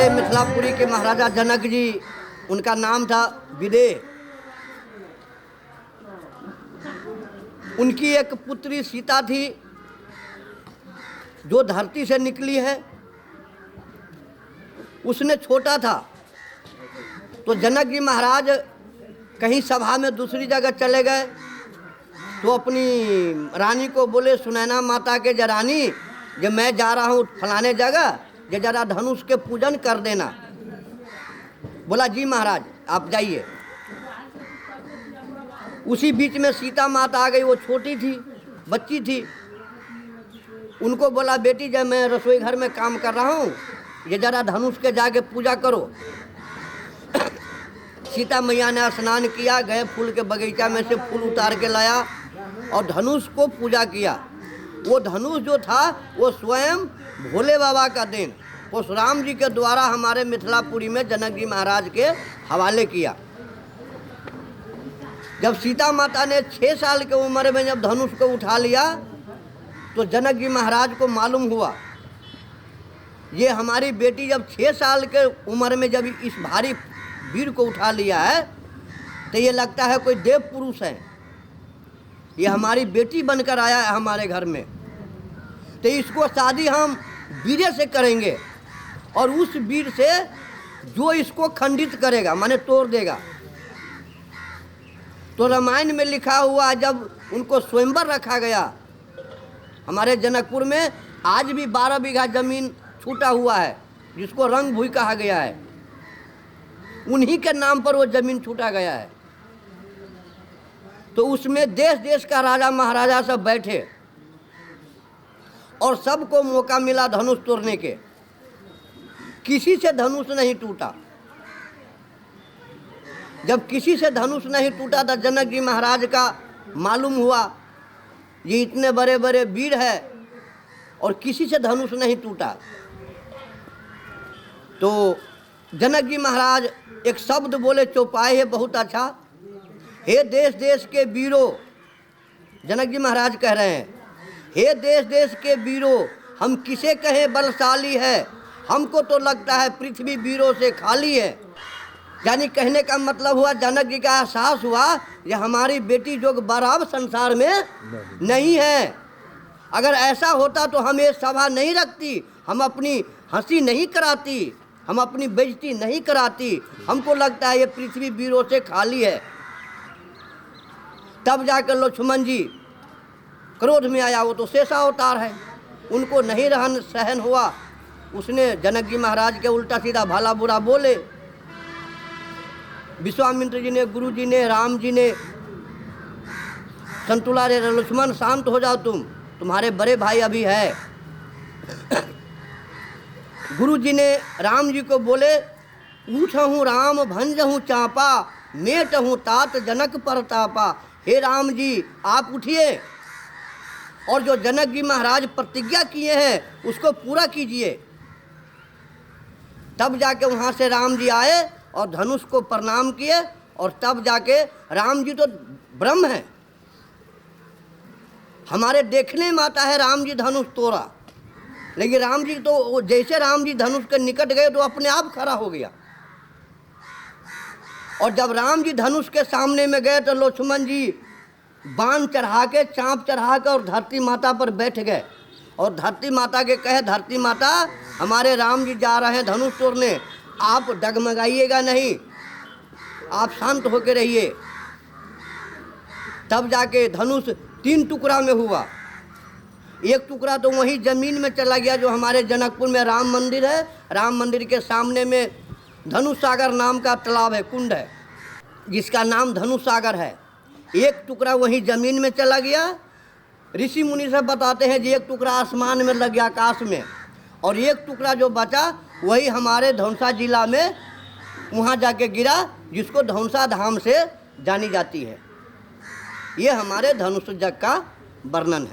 मिथिलापुरी के महाराजा जनक जी, उनका नाम था विदेह। उनकी एक पुत्री सीता थी जो धरती से निकली है। उसने छोटा था तो जनक जी महाराज कहीं सभा में दूसरी जगह चले गए तो अपनी रानी को बोले, सुनैना माता के जरानी, जब मैं जा रहा हूँ फलाने जगह, ये जरा धनुष के पूजन कर देना। बोला जी महाराज आप जाइए। उसी बीच में सीता माता आ गई। वो छोटी थी, बच्ची थी। उनको बोला, बेटी जब मैं रसोई घर में काम कर रहा हूँ, ये जरा धनुष के जाके पूजा करो। सीता मैया ने स्नान किया, गए फूल के बगीचा में से फूल उतार के लाया और धनुष को पूजा किया। वो धनुष जो था वो स्वयं भोले बाबा का देन परशुराम जी के द्वारा हमारे मिथिलापुरी में जनक जी महाराज के हवाले किया। जब सीता माता ने 6 साल के उम्र में जब धनुष को उठा लिया तो जनक जी महाराज को मालूम हुआ ये हमारी बेटी जब 6 साल के उम्र में जब इस भारी वीर को उठा लिया है तो ये लगता है कोई देव पुरुष है, ये हमारी बेटी बनकर आया है हमारे घर में, तो इसको शादी हम वीर से करेंगे और उस वीर से जो इसको खंडित करेगा माने तोड़ देगा। तो रामायण में लिखा हुआ जब उनको स्वयंवर रखा गया, हमारे जनकपुर में आज भी 12 बीघा जमीन छूटा हुआ है जिसको रंग भूई कहा गया है, उन्हीं के नाम पर वो जमीन छूटा गया है। तो उसमें देश देश का राजा महाराजा सब बैठे और सबको मौका मिला धनुष तोड़ने के। किसी से धनुष नहीं टूटा। जब किसी से धनुष नहीं टूटा था जनक जी महाराज का मालूम हुआ ये इतने बड़े बड़े वीर है और किसी से धनुष नहीं टूटा। तो जनक जी महाराज एक शब्द बोले चौपाई है बहुत अच्छा, हे देश देश के वीरों, जनक जी महाराज कह रहे हैं, हे देश देश के वीरों, हम किसे कहें बलशाली है, हमको तो लगता है पृथ्वी वीरों से खाली है। यानी कहने का मतलब हुआ जनक जी का एहसास हुआ ये हमारी बेटी जो बराबर संसार में नहीं है। अगर ऐसा होता तो हम ये सभा नहीं रखती, हम अपनी हंसी नहीं कराती, हम अपनी बेइज्जती नहीं कराती। हमको लगता है ये पृथ्वी वीरों से खाली है। तब जाकर लक्ष्मण जी क्रोध में आया, वो तो शेषा अवतार है, उनको नहीं रहन सहन हुआ। उसने जनक जी महाराज के उल्टा सीधा भला बुरा बोले। विश्वामित्र जी ने, गुरु जी ने, राम जी ने संतुला रे लक्ष्मण शांत हो जाओ, तुम्हारे बड़े भाई अभी है। गुरु जी ने राम जी को बोले, ऊठहूँ राम भंजहूँ चापा, मेटहूँ तात जनक परतापा। हे राम जी आप उठिए और जो जनक जी महाराज प्रतिज्ञा किए हैं उसको पूरा कीजिए। तब जाके वहाँ से राम जी आए और धनुष को प्रणाम किए और तब जाके राम जी तो ब्रह्म हैं, हमारे देखने में आता है राम जी धनुष तोड़ा, लेकिन राम जी तो जैसे राम जी धनुष के निकट गए तो अपने आप खड़ा हो गया। और जब राम जी धनुष के सामने में गए तो लक्ष्मण जी बाण चढ़ा के, चाँप चढ़ा के और धरती माता पर बैठ गए और धरती माता के कहे, धरती माता हमारे राम जी जा रहे हैं धनुष तोड़ने, आप डगमगाइएगा नहीं, आप शांत होकर रहिए। तब जाके धनुष 3 टुकड़ा में हुआ। एक टुकड़ा तो वहीं जमीन में चला गया जो हमारे जनकपुर में राम मंदिर है, राम मंदिर के सामने में धनुष सागर नाम का तालाब है, कुंड है, जिसका नाम धनुष सागर है। एक टुकड़ा वहीं जमीन में चला गया। ऋषि मुनि सब बताते हैं कि एक टुकड़ा आसमान में लग गया आकाश में, और एक टुकड़ा जो बचा वही हमारे धौंसा जिला में वहाँ जाके गिरा, जिसको धौंसा धाम से जानी जाती है। ये हमारे धनुष जग का वर्णन है।